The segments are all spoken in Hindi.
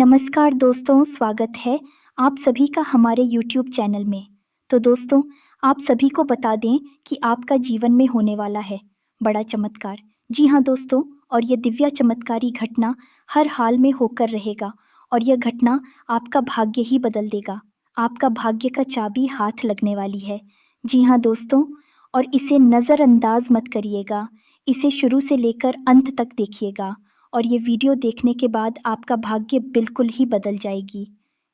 नमस्कार दोस्तों, स्वागत है आप सभी का हमारे YouTube चैनल में। तो दोस्तों, आप सभी को बता दें कि आपका जीवन में होने वाला है बड़ा चमत्कार। जी हाँ दोस्तों, और ये दिव्य चमत्कारी घटना हर हाल में होकर रहेगा और यह घटना आपका भाग्य ही बदल देगा। आपका भाग्य का चाबी हाथ लगने वाली है। जी हाँ दोस्तों, और इसे नज़रअंदाज मत करिएगा। इसे शुरू से लेकर अंत तक देखिएगा और ये वीडियो देखने के बाद आपका भाग्य बिल्कुल ही बदल जाएगी।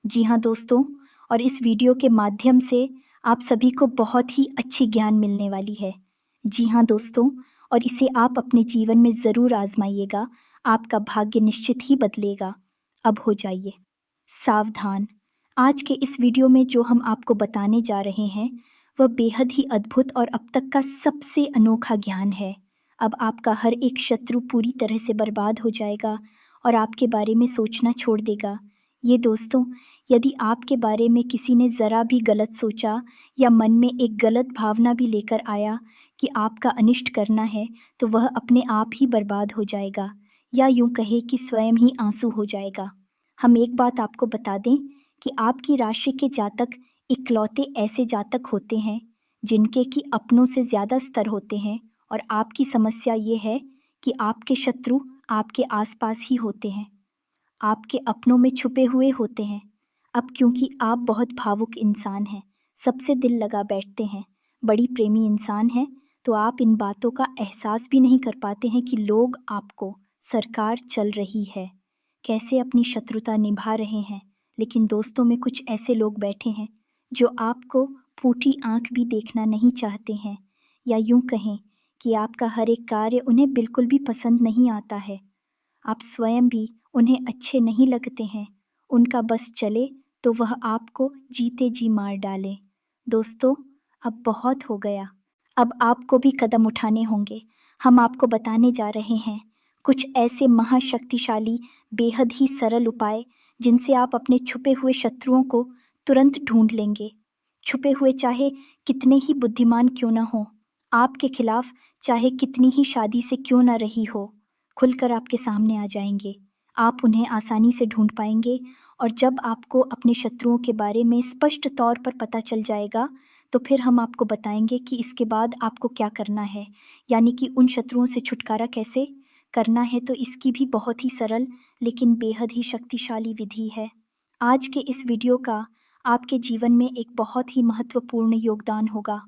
जी हाँ दोस्तों, और इस वीडियो के माध्यम से आप सभी को बहुत ही अच्छी ज्ञान मिलने वाली है। जी हाँ दोस्तों, और इसे आप अपने जीवन में ज़रूर आजमाइएगा। आपका भाग्य निश्चित ही बदलेगा। अब हो जाइए सावधान। आज के इस वीडियो में जो हम आपको बताने जा रहे हैं वह बेहद ही अद्भुत और अब तक का सबसे अनोखा ज्ञान है। अब आपका हर एक शत्रु पूरी तरह से बर्बाद हो जाएगा और आपके बारे में सोचना छोड़ देगा। ये दोस्तों, यदि आपके बारे में किसी ने ज़रा भी गलत सोचा या मन में एक गलत भावना भी लेकर आया कि आपका अनिष्ट करना है, तो वह अपने आप ही बर्बाद हो जाएगा या यूं कहे कि स्वयं ही आंसू हो जाएगा। हम एक बात आपको बता दें कि आपकी राशि के जातक इकलौते ऐसे जातक होते हैं जिनके कि अपनों से ज़्यादा स्तर होते हैं और आपकी समस्या ये है कि आपके शत्रु आपके आसपास ही होते हैं, आपके अपनों में छुपे हुए होते हैं। अब क्योंकि आप बहुत भावुक इंसान हैं, सबसे दिल लगा बैठते हैं, बड़ी प्रेमी इंसान हैं, तो आप इन बातों का एहसास भी नहीं कर पाते हैं कि लोग आपको, सरकार चल रही है, कैसे अपनी शत्रुता निभा रहे हैं। लेकिन दोस्तों में कुछ ऐसे लोग बैठे हैं जो आपको फूटी आंख भी देखना नहीं चाहते हैं, या यूं कहें कि आपका हर एक कार्य उन्हें बिल्कुल भी पसंद नहीं आता है। आप स्वयं भी उन्हें अच्छे नहीं लगते हैं। उनका बस चले तो वह आपको जीते जी मार डाले। दोस्तों, अब बहुत हो गया। अब आपको भी कदम उठाने होंगे। हम आपको बताने जा रहे हैं कुछ ऐसे महाशक्तिशाली, बेहद ही सरल उपाय जिनसे आप अपने छुपे हुए शत्रुओं को तुरंत ढूंढ लेंगे। छुपे हुए चाहे कितने ही बुद्धिमान क्यों ना हो, आपके खिलाफ चाहे कितनी ही शादी से क्यों ना रही हो, खुलकर आपके सामने आ जाएंगे। आप उन्हें आसानी से ढूंढ पाएंगे और जब आपको अपने शत्रुओं के बारे में स्पष्ट तौर पर पता चल जाएगा, तो फिर हम आपको बताएंगे कि इसके बाद आपको क्या करना है, यानी कि उन शत्रुओं से छुटकारा कैसे करना है। तो इसकी भी बहुत ही सरल लेकिन बेहद ही शक्तिशाली विधि है। आज के इस वीडियो का आपके जीवन में एक बहुत ही महत्वपूर्ण योगदान होगा।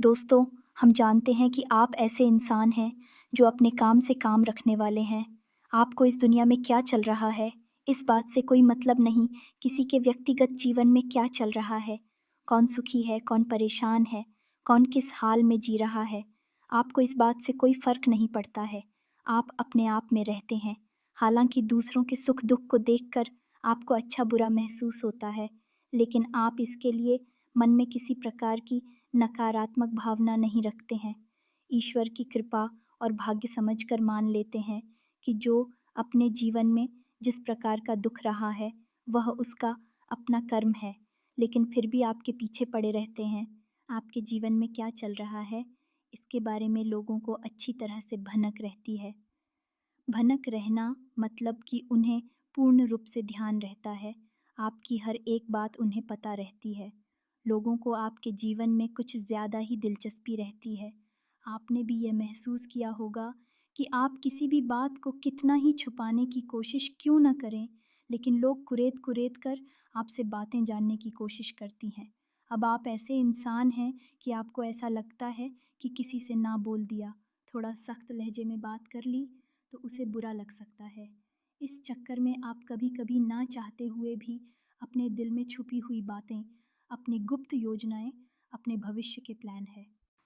दोस्तों, हम जानते हैं कि आप ऐसे इंसान हैं जो अपने काम से काम रखने वाले हैं। आपको इस दुनिया में क्या चल रहा है, इस बात से कोई मतलब नहीं किसी के व्यक्तिगत जीवन में क्या चल रहा है, कौन सुखी है, कौन परेशान है, कौन किस हाल में जी रहा है। आपको इस बात से कोई फर्क नहीं पड़ता है। आप अपने आप में रहते हैं। हालांकि दूसरों के सुख दुख को देखकर आपको अच्छा बुरा महसूस होता है, लेकिन आप इसके लिए मन में किसी प्रकार की नकारात्मक भावना नहीं रखते हैं। ईश्वर की कृपा और भाग्य समझकर मान लेते हैं कि जो अपने जीवन में जिस प्रकार का दुख रहा है वह उसका अपना कर्म है। लेकिन फिर भी आपके पीछे पड़े रहते हैं। आपके जीवन में क्या चल रहा है इसके बारे में लोगों को अच्छी तरह से भनक रहती है। भनक रहना मतलब कि उन्हें पूर्ण रूप से ध्यान रहता है, आपकी हर एक बात उन्हें पता रहती है। लोगों को आपके जीवन में कुछ ज़्यादा ही दिलचस्पी रहती है। आपने भी यह महसूस किया होगा कि आप किसी भी बात को कितना ही छुपाने की कोशिश क्यों न करें, लेकिन लोग कुरेद कुरेद कर आपसे बातें जानने की कोशिश करती हैं। अब आप ऐसे इंसान हैं कि आपको ऐसा लगता है कि किसी से ना बोल दिया, थोड़ा सख्त लहजे में बात कर ली तो उसे बुरा लग सकता है। इस चक्कर में आप कभी कभी ना चाहते हुए भी अपने दिल में छुपी हुई बातें, अपनी गुप्त योजनाएं, अपने भविष्य के प्लान है,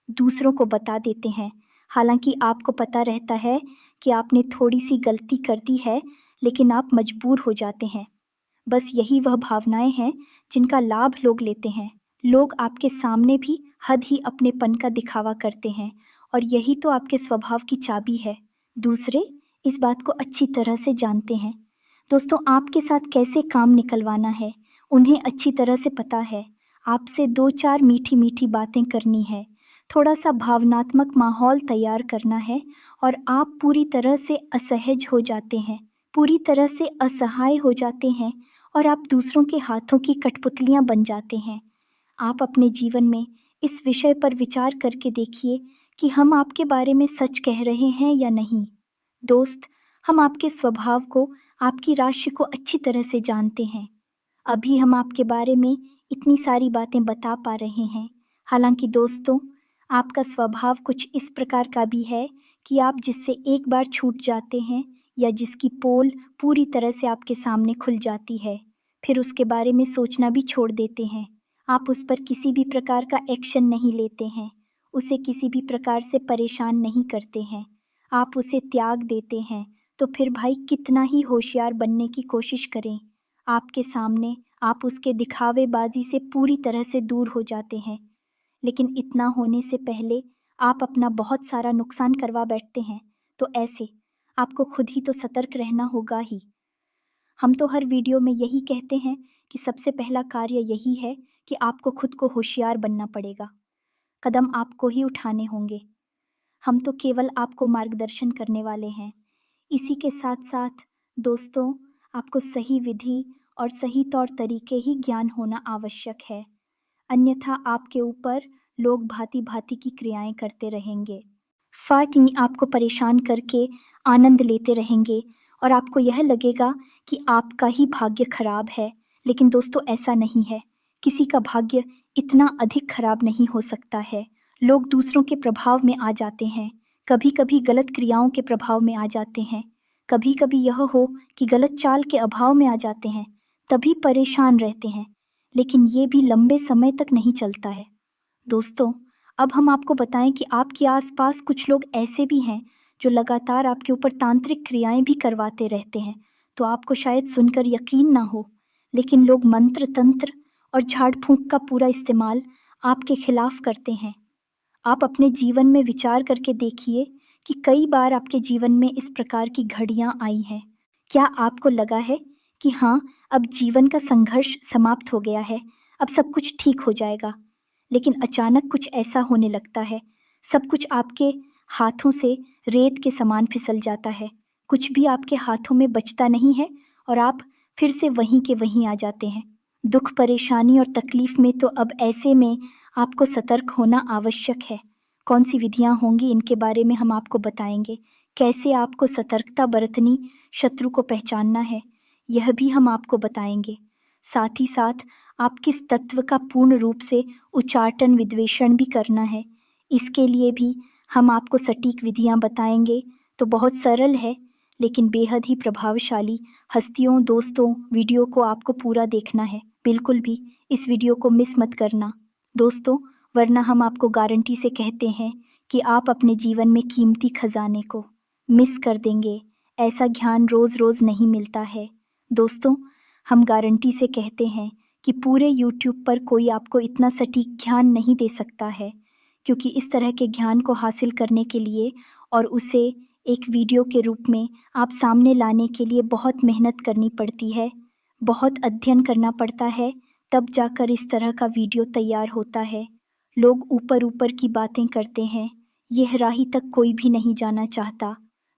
दूसरों को बता देते हैं। हालांकि आपको पता रहता है कि आपने थोड़ी सी गलती कर दी है, लेकिन आप मजबूर हो जाते हैं। बस यही वह भावनाएं हैं जिनका लाभ लोग लेते हैं। लोग आपके सामने भी हद ही अपनेपन का दिखावा करते हैं और यही तो आपके स्वभाव की चाबी है। दूसरे इस बात को अच्छी तरह से जानते हैं। दोस्तों, आपके साथ कैसे काम निकलवाना है उन्हें अच्छी तरह से पता है। आपसे दो चार मीठी मीठी बातें करनी है, थोड़ा सा भावनात्मक माहौल तैयार करना है और आप पूरी तरह से असहज हो जाते हैं, पूरी तरह से असहाय हो जाते हैं और आप दूसरों के हाथों की कठपुतलियां बन जाते हैं। आप अपने जीवन में इस विषय पर विचार करके देखिए कि हम आपके बारे में सच कह रहे हैं या नहीं। दोस्त, हम आपके स्वभाव को, आपकी राशि को अच्छी तरह से जानते हैं। अभी हम आपके बारे में इतनी सारी बातें बता पा रहे हैं। हालांकि दोस्तों, आपका स्वभाव कुछ इस प्रकार का भी है कि आप जिससे एक बार छूट जाते हैं या जिसकी पोल पूरी तरह से आपके सामने खुल जाती है, फिर उसके बारे में सोचना भी छोड़ देते हैं। आप उस पर किसी भी प्रकार का एक्शन नहीं लेते हैं, उसे किसी भी प्रकार से परेशान नहीं करते हैं, आप उसे त्याग देते हैं। तो फिर भाई कितना ही होशियार बनने की कोशिश करें, आपके सामने आप उसके दिखावेबाजी से पूरी तरह से दूर हो जाते हैं। लेकिन इतना होने से पहले आप अपना बहुत सारा नुकसान करवा बैठते हैं। तो ऐसे आपको खुद ही तो सतर्क रहना होगा ही। हम तो हर वीडियो में यही कहते हैं कि सबसे पहला कार्य यही है कि आपको खुद को होशियार बनना पड़ेगा। कदम आपको ही उठाने होंगे। हम तो केवल आपको मार्गदर्शन करने वाले हैं। इसी के साथ साथ दोस्तों, आपको सही विधि और सही तौर तरीके ही ज्ञान होना आवश्यक है। अन्यथा आपके ऊपर लोग भांति भांति की क्रियाएं करते रहेंगे, फाकनी आपको परेशान करके आनंद लेते रहेंगे और आपको यह लगेगा कि आपका ही भाग्य खराब है। लेकिन दोस्तों, ऐसा नहीं है। किसी का भाग्य इतना अधिक खराब नहीं हो सकता है। लोग दूसरों के प्रभाव में आ जाते हैं, कभी कभी गलत क्रियाओं के प्रभाव में आ जाते हैं, कभी कभी यह हो कि गलत चाल के अभाव में आ जाते हैं, तभी परेशान रहते हैं। लेकिन ये भी लंबे समय तक नहीं चलता है। दोस्तों, अब हम आपको बताएं कि आपके आसपास कुछ लोग ऐसे भी हैं जो लगातार आपके ऊपर तांत्रिक क्रियाएं भी करवाते रहते हैं। तो आपको शायद सुनकर यकीन ना हो, लेकिन लोग मंत्र तंत्र और झाड़ फूंक का पूरा इस्तेमाल आपके खिलाफ करते हैं। आप अपने जीवन में विचार करके देखिए कि कई बार आपके जीवन में इस प्रकार की घड़ियां आई हैं। क्या आपको लगा है कि हाँ, अब जीवन का संघर्ष समाप्त हो गया है, अब सब कुछ ठीक हो जाएगा? लेकिन अचानक कुछ ऐसा होने लगता है, सब कुछ आपके हाथों से रेत के समान फिसल जाता है, कुछ भी आपके हाथों में बचता नहीं है और आप फिर से वहीं के वहीं आ जाते हैं। दुख, परेशानी और तकलीफ में तो अब ऐसे में आपको सतर्क होना आवश्यक है। कौन सी विधियां होंगी, इनके बारे में हम आपको बताएंगे। कैसे आपको सतर्कता बरतनी, शत्रु को पहचानना है, यह भी हम आपको बताएंगे। साथ ही साथ आप किस तत्व का पूर्ण रूप से उच्चाटन विद्वेषण भी करना है, इसके लिए भी हम आपको सटीक विधियां बताएंगे। तो बहुत सरल है लेकिन बेहद ही प्रभावशाली। हस्तियों दोस्तों, वीडियो को आपको पूरा देखना है, बिल्कुल भी इस वीडियो को मिस मत करना दोस्तों, वरना हम आपको गारंटी से कहते हैं कि आप अपने जीवन में कीमती खजाने को मिस कर देंगे। ऐसा ज्ञान रोज रोज नहीं मिलता है दोस्तों। हम गारंटी से कहते हैं कि पूरे YouTube पर कोई आपको इतना सटीक ज्ञान नहीं दे सकता है, क्योंकि इस तरह के ज्ञान को हासिल करने के लिए और उसे एक वीडियो के रूप में आप सामने लाने के लिए बहुत मेहनत करनी पड़ती है, बहुत अध्ययन करना पड़ता है, तब जाकर इस तरह का वीडियो तैयार होता है। लोग ऊपर ऊपर की बातें करते हैं, गहराई तक कोई भी नहीं जाना चाहता,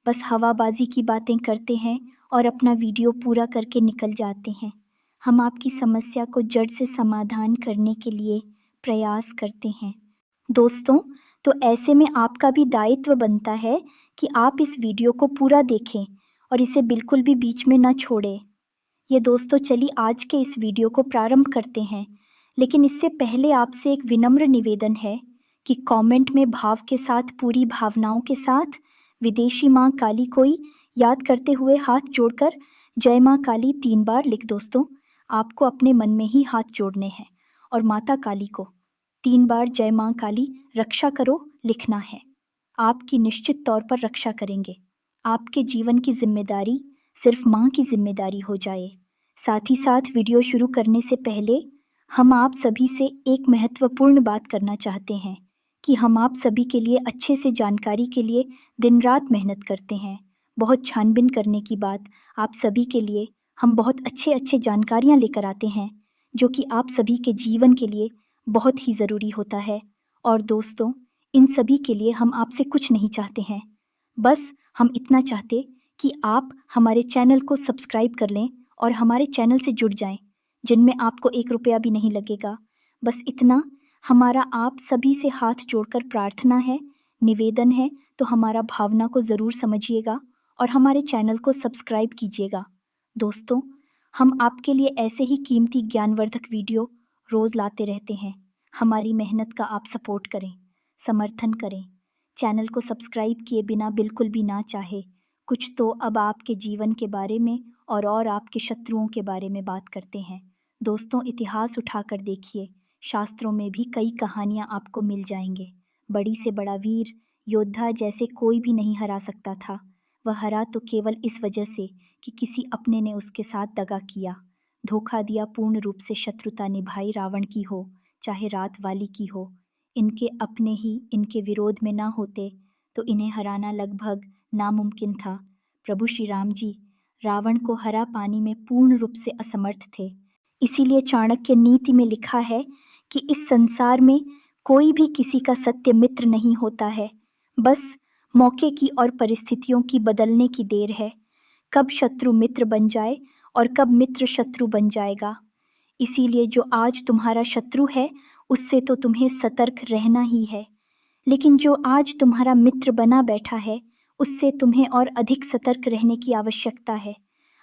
बस हवाबाजी की बातें करते हैं और अपना वीडियो पूरा करके निकल जाते हैं। हम आपकी समस्या को जड़ से समाधान करने के लिए प्रयास करते हैं दोस्तों। तो ऐसे में आपका भी दायित्व बनता है कि आप इस वीडियो को पूरा देखें और इसे बिल्कुल भी बीच में न छोड़ें। ये दोस्तों, चलिए आज के इस वीडियो को प्रारंभ करते हैं। लेकिन इससे पहले आपसे एक विनम्र निवेदन है कि कमेंट में भाव के साथ, पूरी भावनाओं के साथ विदेशी माँ काली कोई याद करते हुए हाथ जोड़कर जय माँ काली 3 बार लिख। दोस्तों, आपको अपने मन में ही हाथ जोड़ने हैं और माता काली को 3 बार जय माँ काली रक्षा करो लिखना है। आपकी निश्चित तौर पर रक्षा करेंगे। आपके जीवन की जिम्मेदारी सिर्फ माँ की जिम्मेदारी हो जाए। साथ ही साथ वीडियो शुरू करने से पहले हम आप सभी से एक महत्वपूर्ण बात करना चाहते हैं कि हम आप सभी के लिए अच्छे से जानकारी के लिए दिन रात मेहनत करते हैं। बहुत छानबीन करने की बात, आप सभी के लिए हम बहुत अच्छे अच्छे जानकारियां लेकर आते हैं जो कि आप सभी के जीवन के लिए बहुत ही ज़रूरी होता है। और दोस्तों, इन सभी के लिए हम आपसे कुछ नहीं चाहते हैं, बस हम इतना चाहते कि आप हमारे चैनल को सब्सक्राइब कर लें और हमारे चैनल से जुड़ जाएं, जिनमें आपको 1 रुपया भी नहीं लगेगा। बस इतना हमारा आप सभी से हाथ जोड़कर प्रार्थना है, निवेदन है, तो हमारा भावना को ज़रूर समझिएगा और हमारे चैनल को सब्सक्राइब कीजिएगा। दोस्तों, हम आपके लिए ऐसे ही कीमती ज्ञानवर्धक वीडियो रोज़ लाते रहते हैं। हमारी मेहनत का आप सपोर्ट करें, समर्थन करें। चैनल को सब्सक्राइब किए बिना बिल्कुल भी ना चाहे। कुछ तो अब आपके जीवन के बारे में और आपके शत्रुओं के बारे में बात करते हैं। दोस्तों, इतिहास उठाकर देखिए, शास्त्रों में भी कई कहानियां आपको मिल जाएंगे। बड़ी से बड़ा वीर योद्धा जैसे कोई भी नहीं हरा सकता था। वह हरा तो केवल इस वजह से कि किसी अपने ने उसके साथ दगा किया, धोखा दिया, पूर्ण रूप से शत्रुता निभाई, रावण की हो चाहे रात वाली की हो। इनके अपने ही इनके विरोध में ना होते तो इन्हें हराना लगभग नामुमकिन था। प्रभु श्री राम जी रावण को हरा पाने में पूर्ण रूप से असमर्थ थे। इसीलिए चाणक्य नीति में लिखा है कि इस संसार में कोई भी किसी का सत्य मित्र नहीं होता है, बस मौके की और परिस्थितियों की बदलने की देर है। कब शत्रु मित्र बन जाए और कब मित्र शत्रु बन जाएगा। इसीलिए जो आज तुम्हारा शत्रु है उससे तो तुम्हें सतर्क रहना ही है, लेकिन जो आज तुम्हारा मित्र बना बैठा है उससे तुम्हें और अधिक सतर्क रहने की आवश्यकता है।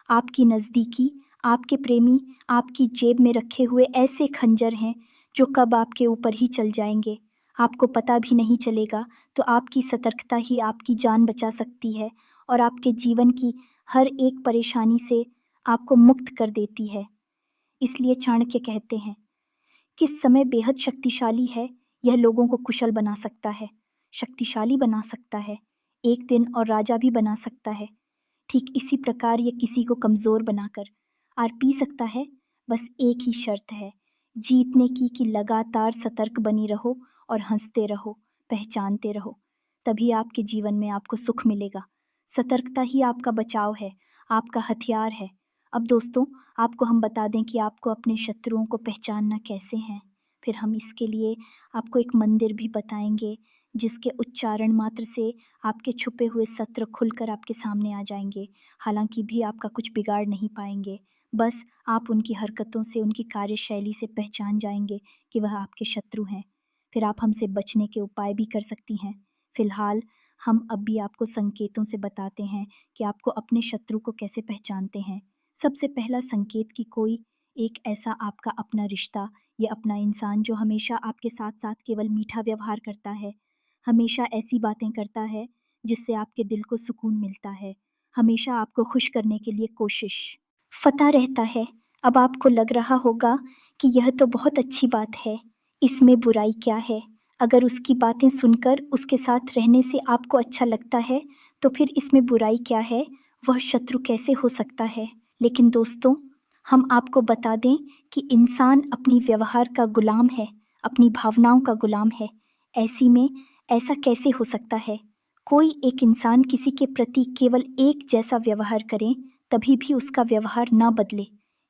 आपकी नज़दीकी, आपके प्रेमी आपकी जेब में रखे हुए ऐसे खंजर हैं जो कब आपके ऊपर ही चल जाएंगे, आपको पता भी नहीं चलेगा। तो आपकी सतर्कता ही आपकी जान बचा सकती है और आपके जीवन की हर एक परेशानी से आपको मुक्त कर देती है। इसलिए चाणक्य कहते हैं कि समय बेहद शक्तिशाली है, यह लोगों को कुशल बना सकता है, शक्तिशाली बना सकता है, एक दिन और राजा भी बना सकता है। ठीक इसी प्रकार ये किसी को कमजोर बनाकर आर पी सकता है। बस एक ही शर्त है जीतने की कि लगातार सतर्क बनी रहो और हंसते रहो, पहचानते रहो, तभी आपके जीवन में आपको सुख मिलेगा। सतर्कता ही आपका बचाव है, आपका हथियार है। अब दोस्तों, आपको हम बता दें कि आपको अपने शत्रुओं को पहचानना कैसे है। फिर हम इसके लिए आपको एक मंदिर भी बताएंगे जिसके उच्चारण मात्र से आपके छुपे हुए सत्र खुलकर आपके सामने आ जाएंगे। हालांकि भी आपका कुछ बिगाड़ नहीं पाएंगे, बस आप उनकी हरकतों से, उनकी कार्यशैली से पहचान जाएंगे कि वह आपके शत्रु हैं। फिर आप हमसे बचने के उपाय भी कर सकती हैं। फिलहाल हम अब भी आपको संकेतों से बताते हैं कि आपको अपने शत्रु को कैसे पहचानते हैं। सबसे पहला संकेत कि कोई एक ऐसा आपका अपना रिश्ता या अपना इंसान जो हमेशा आपके साथ साथ केवल मीठा व्यवहार करता है, हमेशा ऐसी बातें करता है जिससे आपके दिल को सुकून मिलता है, हमेशा आपको खुश करने के लिए कोशिश फता रहता है। अब आपको लग रहा होगा कि यह तो बहुत अच्छी बात है, इसमें बुराई क्या है। अगर उसकी बातें सुनकर उसके साथ रहने से आपको अच्छा लगता है तो फिर इसमें बुराई क्या है, वह शत्रु कैसे हो सकता है। लेकिन दोस्तों, हम आपको बता दें कि इंसान अपनी व्यवहार का गुलाम है, अपनी भावनाओं का गुलाम है। ऐसी में ऐसा कैसे हो सकता है। कोई एक इंसान किसी के प्रति केवल एक जैसा व्यवहार करे तभी भी उसका व्यवहार ना बदले,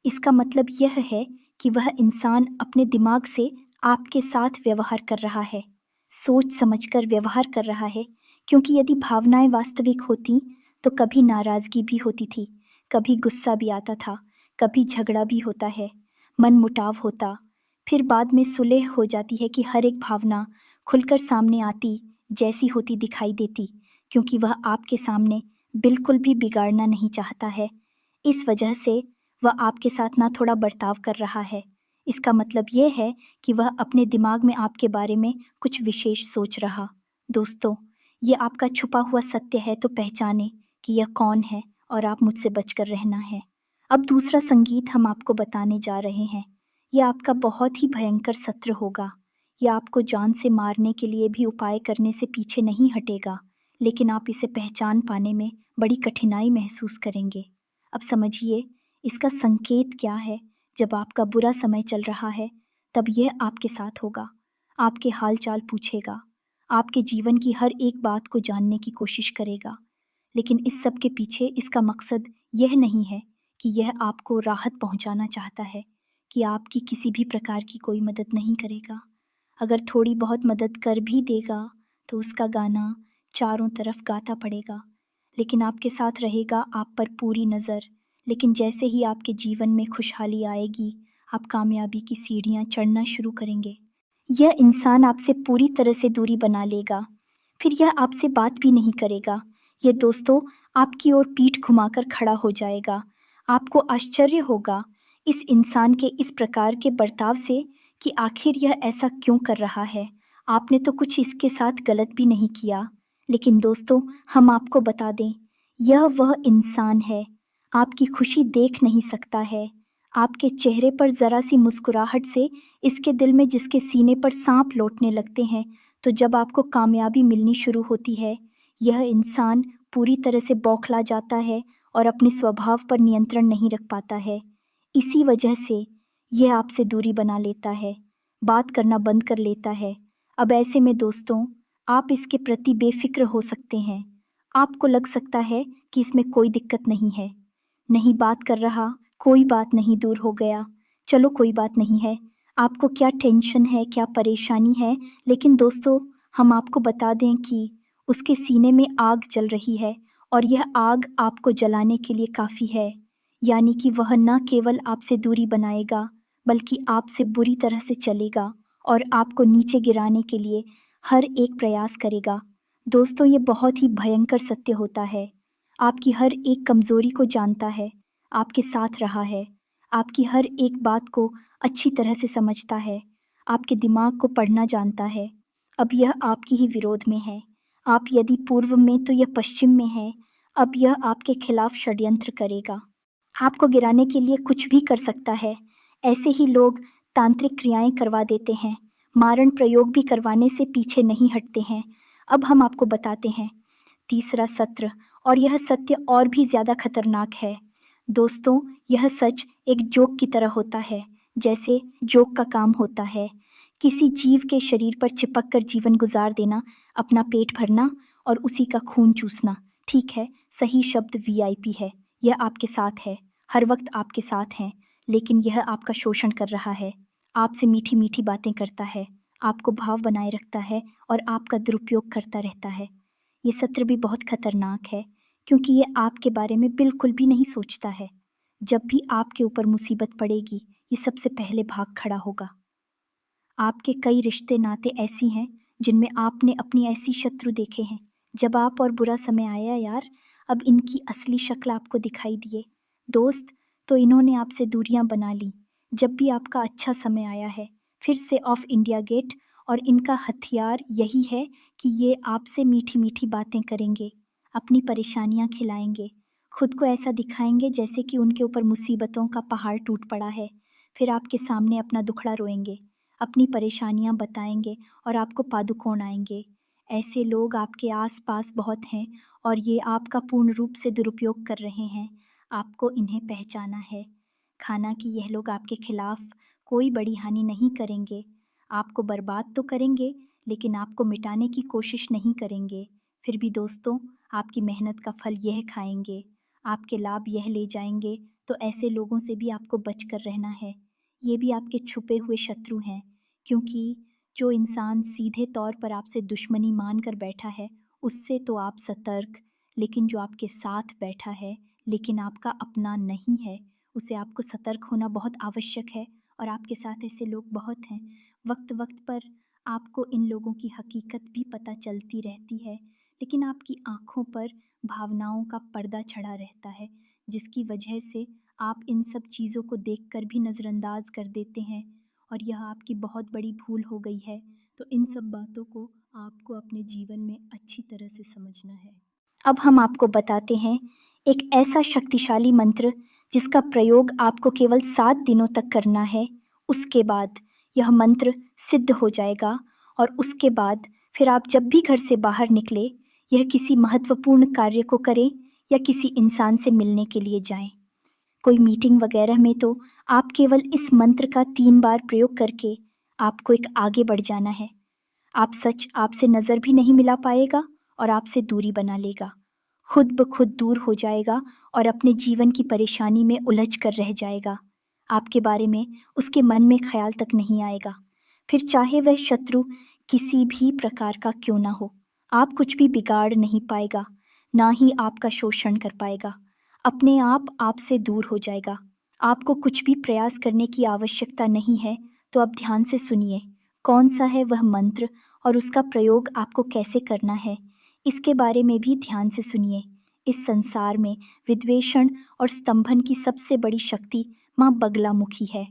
इसका मतलब यह है कि वह इंसान अपने दिमाग से आपके साथ व्यवहार कर रहा है, सोच समझकर व्यवहार कर रहा है। क्योंकि यदि भावनाएं वास्तविक होती तो कभी नाराजगी भी होती थी, कभी गुस्सा भी आता था, कभी झगड़ा भी होता है, मनमुटाव होता, फिर बाद में सुलह हो जाती है कि हर एक भावना खुलकर सामने आती, जैसी होती दिखाई देती, क्योंकि वह आपके सामने बिल्कुल भी बिगाड़ना नहीं चाहता है। इस वजह से वह आपके साथ ना थोड़ा बर्ताव कर रहा है। इसका मतलब यह है कि वह अपने दिमाग में आपके बारे में कुछ विशेष सोच रहा। दोस्तों, ये आपका छुपा हुआ सत्य है, तो पहचाने कि यह कौन है और आप मुझसे बचकर रहना है। अब दूसरा संगीत हम आपको बताने जा रहे हैं। यह आपका बहुत ही भयंकर सत्र होगा। यह आपको जान से मारने के लिए भी उपाय करने से पीछे नहीं हटेगा, लेकिन आप इसे पहचान पाने में बड़ी कठिनाई महसूस करेंगे। अब समझिए इसका संकेत क्या है। जब आपका बुरा समय चल रहा है तब यह आपके साथ होगा, आपके हाल चाल पूछेगा, आपके जीवन की हर एक बात को जानने की कोशिश करेगा। लेकिन इस सब के पीछे इसका मकसद यह नहीं है कि यह आपको राहत पहुंचाना चाहता है, कि आपकी किसी भी प्रकार की कोई मदद नहीं करेगा। अगर थोड़ी बहुत मदद कर भी देगा तो उसका गाना चारों तरफ गाता पड़ेगा, लेकिन आपके साथ रहेगा आप पर पूरी नज़र। लेकिन जैसे ही आपके जीवन में खुशहाली आएगी, आप कामयाबी की सीढ़ियाँ चढ़ना शुरू करेंगे। यह इंसान आपसे पूरी तरह से दूरी बना लेगा। फिर यह आपसे बात भी नहीं करेगा। यह दोस्तों आपकी ओर पीठ घुमाकर खड़ा हो जाएगा। आपको आश्चर्य होगा इस इंसान के इस प्रकार के बर्ताव से कि आखिर यह ऐसा क्यों कर रहा है। आपने तो कुछ इसके साथ गलत भी नहीं किया। लेकिन दोस्तों हम आपको बता दें, यह वह इंसान है, आपकी खुशी देख नहीं सकता है। आपके चेहरे पर ज़रा सी मुस्कुराहट से इसके दिल में जिसके सीने पर सांप लौटने लगते हैं, तो जब आपको कामयाबी मिलनी शुरू होती है, यह इंसान पूरी तरह से बौखला जाता है और अपने स्वभाव पर नियंत्रण नहीं रख पाता है। इसी वजह से यह आपसे दूरी बना लेता है, बात करना बंद कर लेता है। अब ऐसे में दोस्तों आप इसके प्रति बेफिक्र हो सकते हैं। आपको लग सकता है कि इसमें कोई दिक्कत नहीं है, नहीं बात कर रहा, कोई बात नहीं, दूर हो गया, चलो कोई बात नहीं है। आपको क्या टेंशन है, क्या परेशानी है? लेकिन दोस्तों हम आपको बता दें कि उसके सीने में आग जल रही है और यह आग आपको जलाने के लिए काफ़ी है। यानी कि वह न केवल आपसे दूरी बनाएगा, बल्कि आपसे बुरी तरह से चलेगा और आपको नीचे गिराने के लिए हर एक प्रयास करेगा। दोस्तों ये बहुत ही भयंकर सत्य होता है। आपकी हर एक कमज़ोरी को जानता है, आपके साथ रहा है, आपकी हर एक बात को अच्छी तरह से समझता है, आपके दिमाग को पढ़ना जानता है। अब यह आपकी ही विरोध में है। आप यदि पूर्व में तो यह पश्चिम में है, अब यह आपके खिलाफ षड्यंत्र करेगा। आपको गिराने के लिए कुछ भी कर सकता है। ऐसे ही लोग तांत्रिक क्रियाएं करवा देते हैं, मारण प्रयोग भी करवाने से पीछे नहीं हटते हैं। अब हम आपको बताते हैं तीसरा सत्र, और यह सत्य और भी ज़्यादा खतरनाक है। दोस्तों यह सच एक जोक की तरह होता है, जैसे जोक का काम होता है। किसी जीव के शरीर पर चिपक कर जीवन गुजार देना, अपना पेट भरना और उसी का खून चूसना। ठीक है, सही शब्द वीआईपी है। यह आपके साथ है, हर वक्त आपके साथ हैं, लेकिन यह आपका शोषण कर रहा है, आपसे मीठी मीठी बातें करता है, आपको भाव बनाए रखता है और आपका दुरुपयोग करता रहता है। ये सत्र भी बहुत खतरनाक है, क्योंकि ये आपके बारे में बिल्कुल भी नहीं सोचता है। जब भी आपके ऊपर मुसीबत पड़ेगी, ये सबसे पहले भाग खड़ा होगा। आपके कई रिश्ते नाते ऐसी हैं जिनमें आपने अपनी ऐसी शत्रु देखे हैं। जब आप और बुरा समय आया यार, अब इनकी असली शक्ल आपको दिखाई दिए। दोस्त, तो इन्होंने आपसे दूरियां बना ली। जब भी आपका अच्छा समय आया है, फिर से ऑफ इंडिया गेट, और इनका हथियार यही है कि ये आपसे मीठी मीठी बातें करेंगे, अपनी परेशानियां खिलाएंगे, खुद को ऐसा दिखाएंगे जैसे कि उनके ऊपर मुसीबतों का पहाड़ टूट पड़ा है। फिर आपके सामने अपना दुखड़ा रोएंगे, अपनी परेशानियां बताएंगे और आपको पादुकोण आएंगे। ऐसे लोग आपके आसपास बहुत हैं और ये आपका पूर्ण रूप से दुरुपयोग कर रहे हैं। आपको इन्हें पहचाना है। खाना कि यह लोग आपके खिलाफ कोई बड़ी हानि नहीं करेंगे, आपको बर्बाद तो करेंगे लेकिन आपको मिटाने की कोशिश नहीं करेंगे। फिर भी दोस्तों आपकी मेहनत का फल यह खाएंगे, आपके लाभ यह ले जाएंगे। तो ऐसे लोगों से भी आपको बचकर रहना है। ये भी आपके छुपे हुए शत्रु हैं, क्योंकि जो इंसान सीधे तौर पर आपसे दुश्मनी मान कर बैठा है, उससे तो आप सतर्क, लेकिन जो आपके साथ बैठा है लेकिन आपका अपना नहीं है, उसे आपको सतर्क होना बहुत आवश्यक है। और आपके साथ ऐसे लोग बहुत हैं। वक्त वक्त पर आपको इन लोगों की हकीकत भी पता चलती रहती है, लेकिन आपकी आंखों पर भावनाओं का पर्दा चढ़ा रहता है, जिसकी वजह से आप इन सब चीज़ों को देखकर भी नज़रअंदाज कर देते हैं, और यह आपकी बहुत बड़ी भूल हो गई है। तो इन सब बातों को आपको अपने जीवन में अच्छी तरह से समझना है। अब हम आपको बताते हैं एक ऐसा शक्तिशाली मंत्र जिसका प्रयोग आपको केवल 7 दिनों तक करना है। उसके बाद यह मंत्र सिद्ध हो जाएगा और उसके बाद फिर आप जब भी घर से बाहर निकले, यह किसी महत्वपूर्ण कार्य को करें या किसी इंसान से मिलने के लिए जाएं, कोई मीटिंग वगैरह में, तो आप केवल इस मंत्र का 3 बार प्रयोग करके आपको एक आगे बढ़ जाना है। आप सच आपसे नज़र भी नहीं मिला पाएगा और आपसे दूरी बना लेगा, खुद ब खुद दूर हो जाएगा और अपने जीवन की परेशानी में उलझ कर रह जाएगा। आपके बारे में उसके मन में ख्याल तक नहीं आएगा। फिर चाहे वह शत्रु किसी भी प्रकार का क्यों ना हो, आप कुछ भी बिगाड़ नहीं पाएगा। ना ही आपका शोषण कर पाएगा। अपने आप आपसे दूर हो जाएगा। आपको कुछ भी प्रयास करने की आवश्यकता नहीं है। तो अब ध्यान से सुनिए, कौन सा है वह मंत्र और उसका प्रयोग आपको कैसे करना है, इसके बारे में भी ध्यान से सुनिए। इस संसार में विद्वेषण और स्तंभन की सबसे बड़ी शक्ति माँ बगलामुखी है।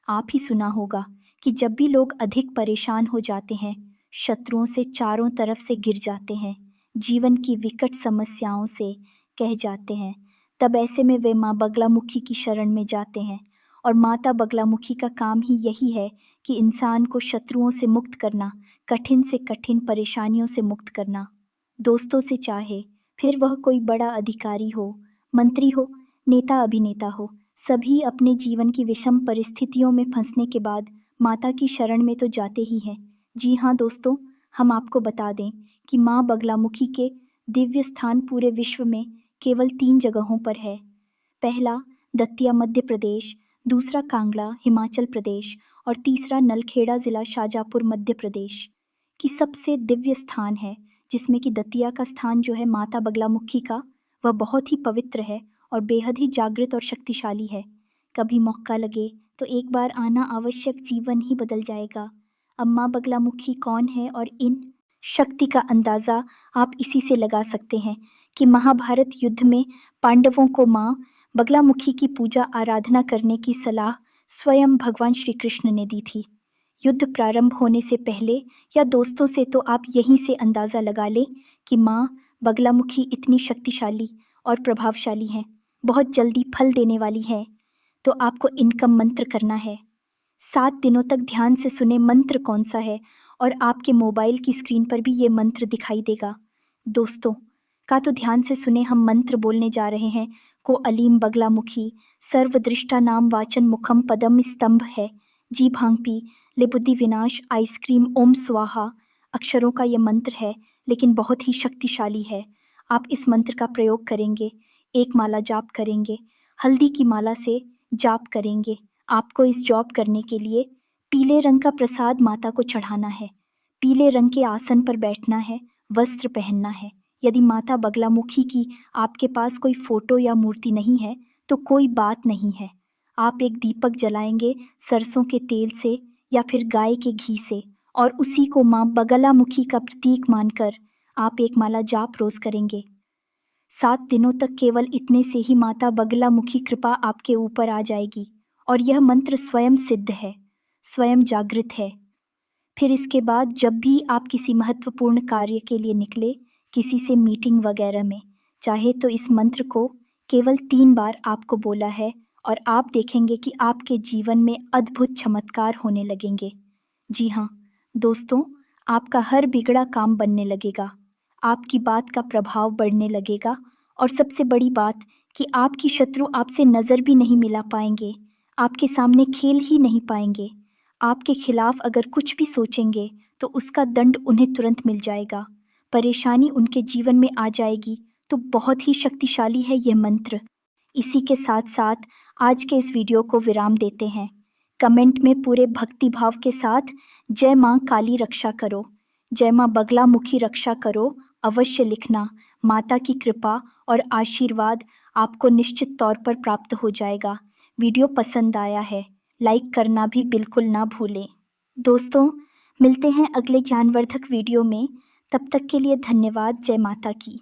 आप ही सुना होगा कि जब भी लोग अधिक परेशान हो जाते हैं, शत्रुओं से चारों तरफ से घिर जाते हैं, जीवन की विकट समस्याओं से कह जाते हैं, तब ऐसे में वे माँ बगलामुखी की शरण में जाते हैं। और माता बगलामुखी का काम ही यही है कि इंसान को शत्रुओं से मुक्त करना, कठिन से कठिन परेशानियों से मुक्त करना। दोस्तों से चाहे फिर वह कोई बड़ा अधिकारी हो, मंत्री हो, नेता अभिनेता हो, सभी अपने जीवन की विषम परिस्थितियों में फंसने के बाद माता की शरण में तो जाते ही हैं। जी हाँ दोस्तों, हम आपको बता दें कि माँ बगलामुखी के दिव्य स्थान पूरे विश्व में केवल 3 जगहों पर है। पहला दतिया मध्य प्रदेश, दूसरा कांगड़ा हिमाचल प्रदेश और तीसरा नलखेड़ा जिला शाजापुर मध्य प्रदेश की सबसे दिव्य स्थान है, जिसमें कि दतिया का स्थान जो है माता बगलामुखी का, वह बहुत ही पवित्र है और बेहद ही जागृत और शक्तिशाली है। कभी मौका लगे तो एक बार आना आवश्यक, जीवन ही बदल जाएगा। अब माँ बगलामुखी कौन है और इन शक्ति का अंदाजा आप इसी से लगा सकते हैं कि महाभारत युद्ध में पांडवों को माँ बगलामुखी की पूजा आराधना करने की सलाह स्वयं भगवान श्री कृष्ण ने दी थी। युद्ध प्रारंभ होने से पहले या दोस्तों से तो आप यहीं से अंदाजा लगा लें कि माँ बगलामुखी इतनी शक्तिशाली और प्रभावशाली है, बहुत जल्दी फल देने वाली है। तो आपको इनका मंत्र करना है। 7 दिनों तक ध्यान से सुने मंत्र कौन सा है, और आपके मोबाइल की स्क्रीन पर भी ये मंत्र दिखाई देगा। दोस्तों का तो ध्यान से सुने, हम मंत्र बोलने जा रहे हैं। को अलीम बगलामुखी सर्वदृष्टा नाम वाचन मुखम पदम स्तंभ है, जी भांगपी लिबुद्धि विनाश आइसक्रीम ओम स्वाहा। अक्षरों का ये मंत्र है, लेकिन बहुत ही शक्तिशाली है। आप इस मंत्र का प्रयोग करेंगे, एक माला जाप करेंगे, हल्दी की माला से जाप करेंगे। आपको इस जॉब करने के लिए पीले रंग का प्रसाद माता को चढ़ाना है, पीले रंग के आसन पर बैठना है, वस्त्र पहनना है। यदि माता बगलामुखी की आपके पास कोई फोटो या मूर्ति नहीं है तो कोई बात नहीं है। आप एक दीपक जलाएंगे सरसों के तेल से या फिर गाय के घी से, और उसी को माँ बगलामुखी का प्रतीक मानकर आप एक माला जाप रोज करेंगे। 7 दिनों तक केवल इतने से ही माता बगलामुखी कृपा आपके ऊपर आ जाएगी। और यह मंत्र स्वयं सिद्ध है, स्वयं जागृत है। फिर इसके बाद जब भी आप किसी महत्वपूर्ण कार्य के लिए निकले, किसी से मीटिंग वगैरह में, चाहे तो इस मंत्र को केवल 3 बार आपको बोला है और आप देखेंगे कि आपके जीवन में अद्भुत चमत्कार होने लगेंगे। जी हाँ दोस्तों, आपका हर बिगड़ा काम बनने लगेगा, आपकी बात का प्रभाव बढ़ने लगेगा, और सबसे बड़ी बात कि आपकी शत्रु आपसे नजर भी नहीं मिला पाएंगे, आपके सामने खेल ही नहीं पाएंगे। आपके खिलाफ अगर कुछ भी सोचेंगे तो उसका दंड उन्हें तुरंत मिल जाएगा, परेशानी उनके जीवन में आ जाएगी। तो बहुत ही शक्तिशाली है यह मंत्र। इसी के साथ साथ आज के इस वीडियो को विराम देते हैं। कमेंट में पूरे भक्ति भाव के साथ जय माँ काली रक्षा करो, जय माँ बगलामुखी रक्षा करो अवश्य लिखना। माता की कृपा और आशीर्वाद आपको निश्चित तौर पर प्राप्त हो जाएगा। वीडियो पसंद आया है, लाइक करना भी बिल्कुल ना भूलें। दोस्तों मिलते हैं अगले ज्ञानवर्धक वीडियो में, तब तक के लिए धन्यवाद। जय माता की।